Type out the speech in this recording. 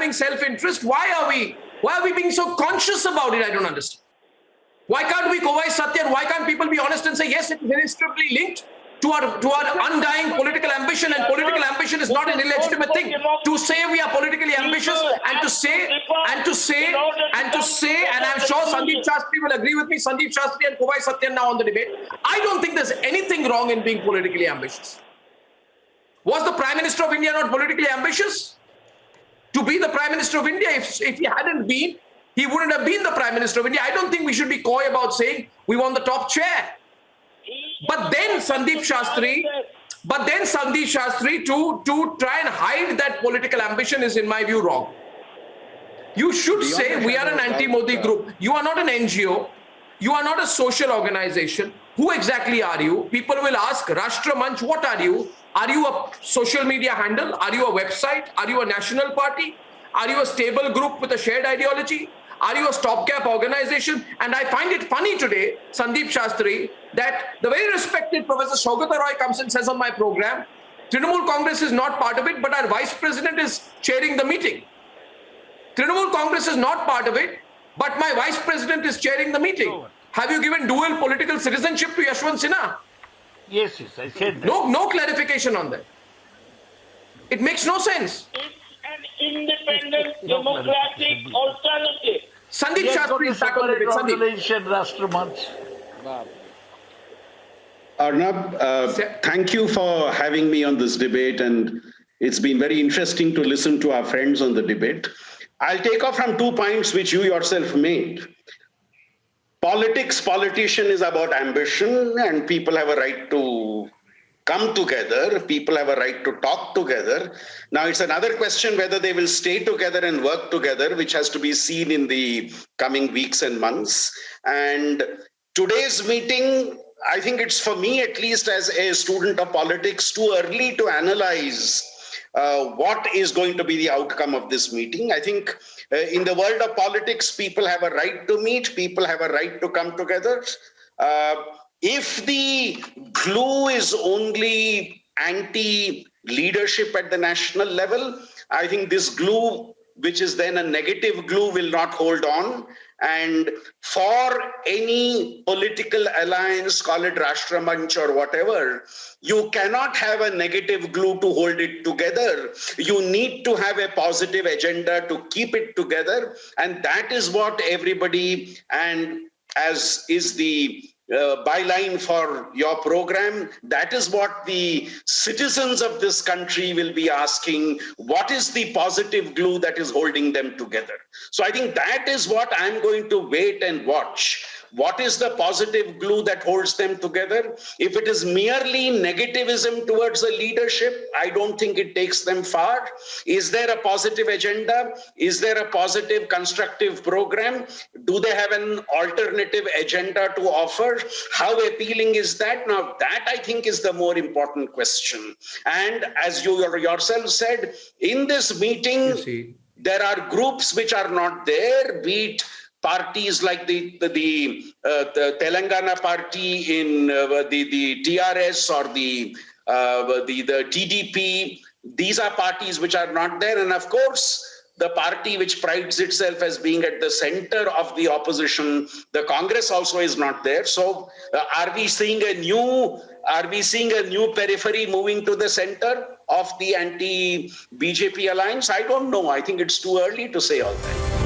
having self-interest. Why are we being so conscious about it? I don't understand. Why can't we co-vice Satya? Why can't people be honest and say, yes, it is inextricably linked to our undying political ambition, and political ambition is not an illegitimate thing. To say we are politically ambitious and to say, and I'm sure Sandeep Shastri will agree with me, Sandeep Shastri and co-vice Satya now on the debate. I don't think there's anything wrong in being politically ambitious. Was the Prime Minister of India not politically ambitious? To be the Prime Minister of India, if he hadn't been, he wouldn't have been the Prime Minister of India. I don't think we should be coy about saying we want the top chair. But then Sandeep Shastri, to try and hide that political ambition is, in my view, wrong. You should say we are an anti-Modi group. You are not an NGO. You are not a social organization. Who exactly are you? People will ask, Rashtra Manch, what are you? Are you a social media handle? Are you a website? Are you a national party? Are you a stable group with a shared ideology? Are you a stopgap organization? And I find it funny today, Sandeep Shastri, that the very respected Professor Saugata Roy comes and says on my program, Trinamool Congress is not part of it, but our vice president is chairing the meeting. Trinamool Congress is not part of it, but my vice president is chairing the meeting. Have you given dual political citizenship to Yashwant Sinha? Yes, I said that. No clarification on that. It makes no sense. Independent, democratic alternative. Sandeep Shastri is back on the debate. Organization, Rashtra Manch. Arnab, thank you for having me on this debate, and it's been very interesting to listen to our friends on the debate. I'll take off from 2 points which you yourself made. Politician is about ambition, and people have a right to come together, people have a right to talk together. Now, it's another question whether they will stay together and work together, which has to be seen in the coming weeks and months. And today's meeting, I think it's, for me at least as a student of politics, too early to analyze what is going to be the outcome of this meeting. I think in the world of politics, people have a right to meet, people have a right to come together. If the glue is only anti-leadership at the national level, I think this glue, which is then a negative glue, will not hold on. And for any political alliance, call it Rashtra Manch or whatever, you cannot have a negative glue to hold it together. You need to have a positive agenda to keep it together. And that is what everybody, and as is the byline for your program, that is what the citizens of this country will be asking. What is the positive glue that is holding them together? So I think that is what I'm going to wait and watch. What is the positive glue that holds them together? If it is merely negativism towards the leadership, I don't think it takes them far. Is there a positive agenda? Is there a positive constructive program? Do they have an alternative agenda to offer? How appealing is that? Now, that I think is the more important question. And as you yourself said, in this meeting, there are groups which are not there, be it parties like the Telangana party in the TRS or the TDP. These are parties which are not there. And of course, the party which prides itself as being at the center of the opposition, the Congress also is not there. So are we seeing a new periphery moving to the center of the anti-BJP alliance? I don't know. I think it's too early to say all that.